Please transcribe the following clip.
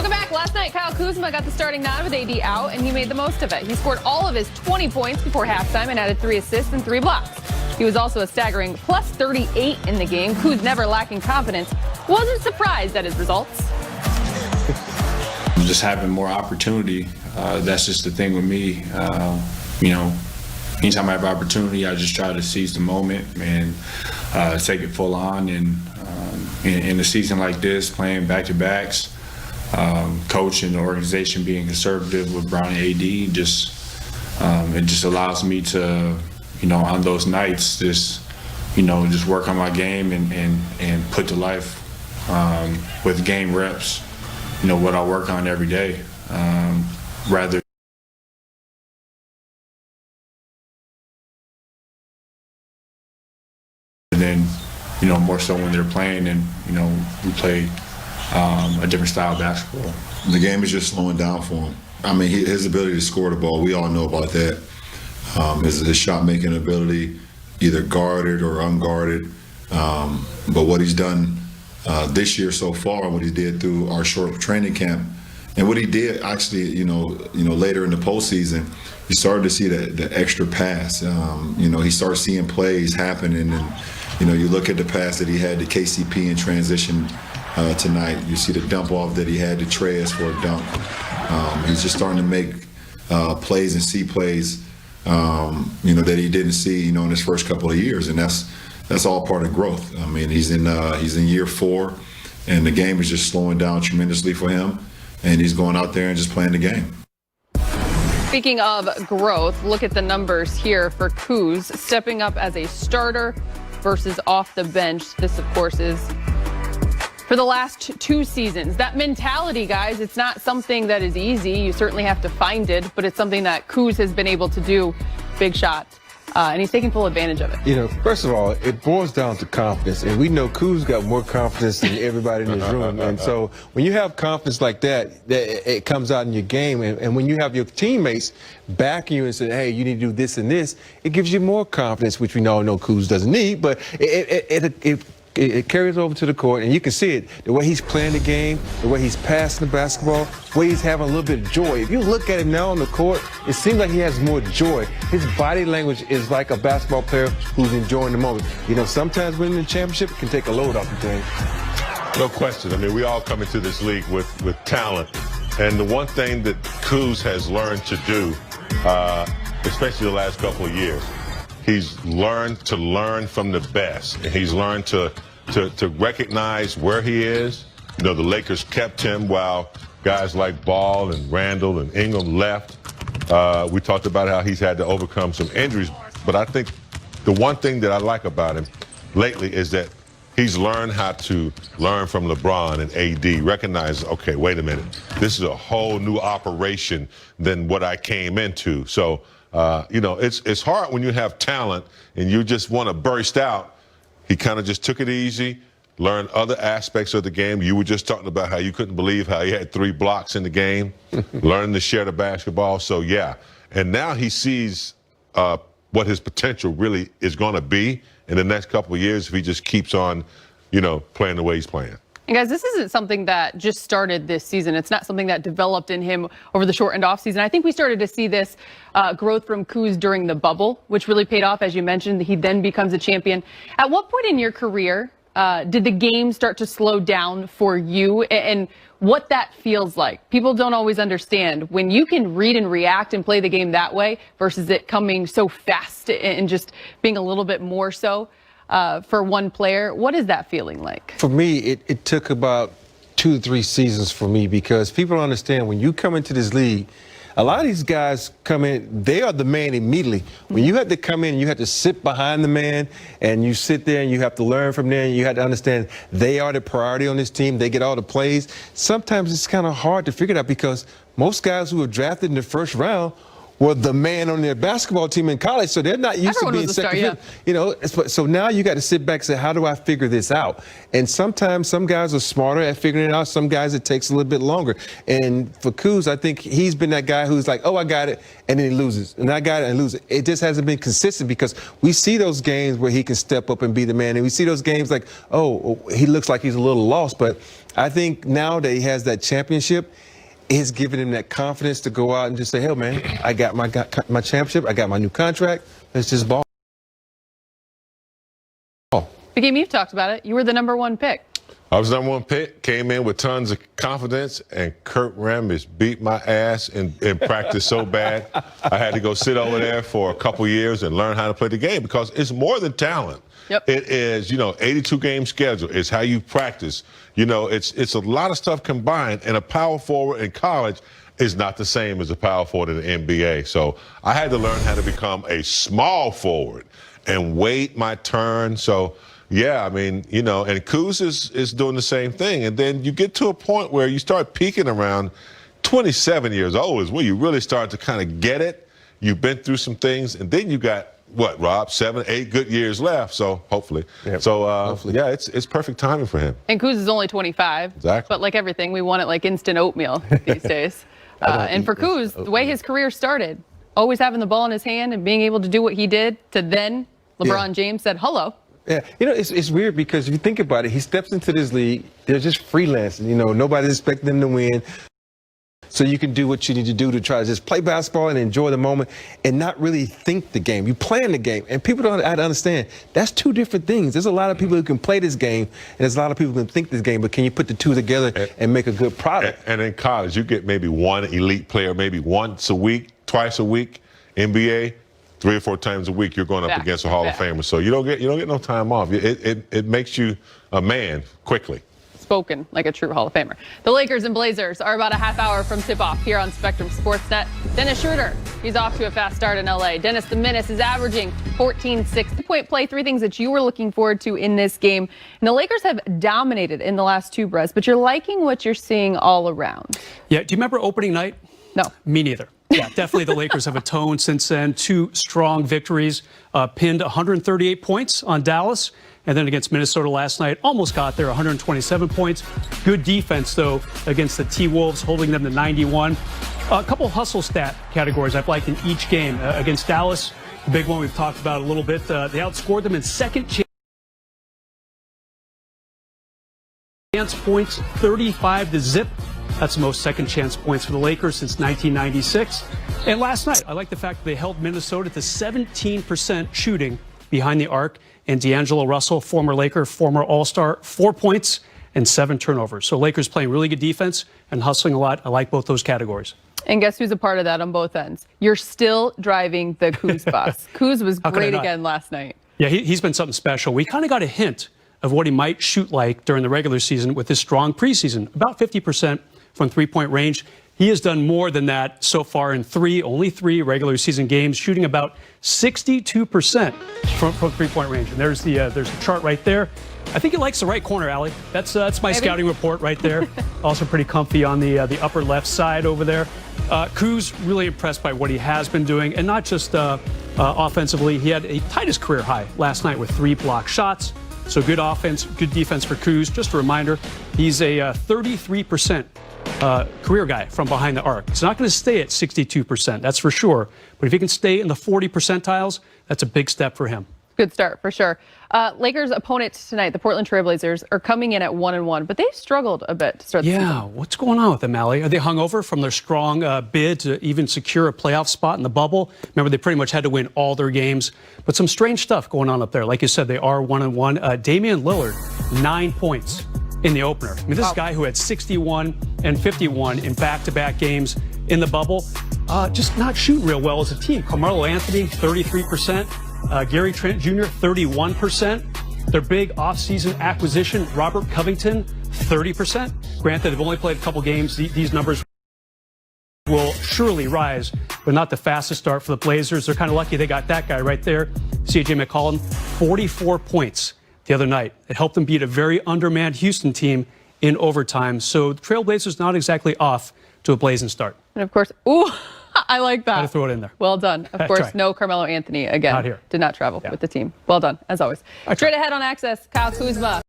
Welcome back. Last night, Kyle Kuzma got the starting nod with AD out, and he made the most of it. He scored all of his 20 points before halftime and added 3 assists and 3 blocks. He was also a staggering plus 38 in the game. Kuz, never lacking confidence, wasn't surprised at his results. Just having more opportunity, that's just the thing with me. Anytime I have opportunity, I just try to seize the moment and take it full on. And in a season like this, playing back-to-backs, coach and the organization being conservative with Brown and AD, it just allows me to, on those nights, just work on my game and put to life with game reps, what I work on every day, rather than, more so when they're playing and, we play a different style of basketball. The game is just slowing down for him. I mean, his ability to score the ball, we all know about that. His shot-making ability, either guarded or unguarded. But what he's done this year so far, and what he did through our short training camp, and what he did actually, later in the postseason, you started to see the extra pass. He started seeing plays happen, and you look at the pass that he had to KCP in transition tonight. You see the dump off that he had to Treyas for a dunk. He's just starting to make plays and see plays, that he didn't see, in his first couple of years, and that's all part of growth. I mean, he's in year 4, and the game is just slowing down tremendously for him, and he's going out there and just playing the game. Speaking of growth, look at the numbers here for Kuz, stepping up as a starter versus off the bench. This, of course, is for the last 2 seasons. That mentality, guys, it's not something that is easy. You certainly have to find it, but it's something that Kuz has been able to do. Big shot. And he's taking full advantage of it. First of all, it boils down to confidence. And we know Kuz got more confidence than everybody in this room. And so when you have confidence like that, it comes out in your game. And when you have your teammates backing you and saying, hey, you need to do this and this, it gives you more confidence, which we all know Kuz doesn't need. But it carries over to the court, and you can see it, the way he's playing the game, the way he's passing the basketball, the way he's having a little bit of joy. If you look at him now on the court, it seems like he has more joy. His body language is like a basketball player who's enjoying the moment. Sometimes winning the championship can take a load off the game. No question. I mean, we all come into this league with talent. And the one thing that Kuz has learned to do, especially the last couple of years, he's learned to learn from the best, and he's learned to recognize where he is. The Lakers kept him while guys like Ball and Randall and Ingram left. We talked about how he's had to overcome some injuries, but I think the one thing that I like about him lately is that he's learned how to learn from LeBron and AD, recognize, okay, wait a minute, this is a whole new operation than what I came into. So, it's hard when you have talent and you just want to burst out. He kind of just took it easy, learned other aspects of the game. You were just talking about how you couldn't believe how he had 3 blocks in the game, learning to share the basketball. So, yeah. And now he sees what his potential really is going to be in the next couple of years if he just keeps on, playing the way he's playing. And guys, this isn't something that just started this season. It's not something that developed in him over the shortened off season. I think we started to see this growth from Kuz during the bubble, which really paid off. As you mentioned, he then becomes a champion. At what point in your career did the game start to slow down for you, and what that feels like? People don't always understand when you can read and react and play the game that way versus it coming so fast and just being a little bit more so. For one player, what is that feeling like? For me, it took about 2 to 3 seasons for me, because people don't understand when you come into this league, a lot of these guys come in, they are the man immediately. When you have to come in, you have to sit behind the man, and you sit there and you have to learn from them. You have to understand they are the priority on this team. They get all the plays. Sometimes it's kind of hard to figure it out, because most guys who are drafted in the first round were the man on their basketball team in college, so they're not used Everyone to being was a star, second fiddle. So now you got to sit back and say, how do I figure this out? And sometimes some guys are smarter at figuring it out. Some guys it takes a little bit longer. And for Kuz, I think he's been that guy who's like, oh, I got it, and then he loses. And I got it and loses. It just hasn't been consistent because we see those games where he can step up and be the man. And we see those games like, oh, he looks like he's a little lost. But I think now that he has that championship, it's giving him that confidence to go out and just say, hey, man, I got my championship. I got my new contract. Let's just ball. The game you've talked about it. You were the #1 pick. I was #1 pick, came in with tons of confidence, and Kurt Rambis beat my ass in practice so bad, I had to go sit over there for a couple years and learn how to play the game because it's more than talent. Yep. It is, 82-game schedule. It's how you practice. It's a lot of stuff combined, and a power forward in college is not the same as a power forward in the NBA. So I had to learn how to become a small forward and wait my turn. So, yeah, I mean, and Kuz is doing the same thing. And then you get to a point where you start peaking around 27 years old is where you really start to kind of get it. You've been through some things, and then you got, what, Rob, 7, 8 good years left, so hopefully. Yep. So, Hopefully. yeah, it's perfect timing for him. And Kuz is only 25. Exactly. But like everything, we want it like instant oatmeal these days. And for Kuz, the way his career started, always having the ball in his hand and being able to do what he did, to then LeBron James said, hello. Yeah, it's weird because if you think about it, he steps into this league, they're just freelancing. Nobody's expecting them to win. So you can do what you need to do to try to just play basketball and enjoy the moment and not really think the game. You plan the game. And people don't understand that's two different things. There's a lot of people who can play this game, and there's a lot of people who can think this game, but can you put the two together and make a good product? And in college, you get maybe one elite player, maybe once a week, twice a week. NBA, 3 or 4 times a week, you're going up against a Hall of Famer. So you don't get no time off. It makes you a man quickly. Spoken like a true Hall of Famer. The Lakers and Blazers are about a half hour from tip-off here on Spectrum Sportsnet. Dennis Schroeder, he's off to a fast start in L.A. Dennis, the Menace, is averaging 14-6. 2-point play, 3 things that you were looking forward to in this game. And the Lakers have dominated in the last 2, Brez, but you're liking what you're seeing all around. Yeah, do you remember opening night? No. Me neither. Yeah, definitely the Lakers have atoned since then. 2 strong victories, pinned 138 points on Dallas. And then against Minnesota last night, almost got there, 127 points. Good defense, though, against the T-Wolves, holding them to 91. A couple hustle stat categories I've liked in each game. Against Dallas, the big one we've talked about a little bit, they outscored them in second chance points, 35-0. That's the most second chance points for the Lakers since 1996. And last night, I like the fact that they held Minnesota to 17% shooting behind the arc. And D'Angelo Russell, former Laker, former All-Star, 4 points and 7 turnovers. So Lakers playing really good defense and hustling a lot. I like both those categories. And guess who's a part of that on both ends? You're still driving the Kuz bus. Kuz was great again last night. Yeah, he's been something special. We kind of got a hint of what he might shoot like during the regular season with this strong preseason, about 50% from three-point range. He has done more than that so far in only three regular season games, shooting about 62% from three-point range. And there's the chart right there. I think he likes the right corner, Allie. That's my scouting report right there. Also pretty comfy on the upper left side over there. Kuz really impressed by what he has been doing, and not just offensively. He had tied his career high last night with 3 block shots. So good offense, good defense for Kuz. Just a reminder, he's a 33% career guy from behind the arc. It's not going to stay at 62%, that's for sure. But if he can stay in the 40 percentiles, that's a big step for him. Good start, for sure. Lakers' opponents tonight, the Portland Trailblazers, are coming in at 1-1, but they've struggled a bit to start the season. Yeah, what's going on with them, Allie? Are they hungover from their strong bid to even secure a playoff spot in the bubble? Remember, they pretty much had to win all their games. But some strange stuff going on up there. Like you said, they are 1-1. Damian Lillard, 9 points in the opener. I mean, this guy who had 61 and 51 in back-to-back games in the bubble, just not shooting real well as a team. Carmelo Anthony, 33%. Gary Trent Jr., 31%. Their big offseason acquisition, Robert Covington, 30%. Granted, they've only played a couple games. These numbers will surely rise, but not the fastest start for the Blazers. They're kind of lucky they got that guy right there, C.J. McCollum, 44 points the other night. It helped them beat a very undermanned Houston team in overtime. So the Trailblazers not exactly off to a blazing start. And of course, I like that. Had to throw it in there. Well done. Of That's course, right. no Carmelo Anthony again. Not here. Did not travel Yeah. with the team. Well done, as always. Straight ahead on Access, Kyle Kuzma.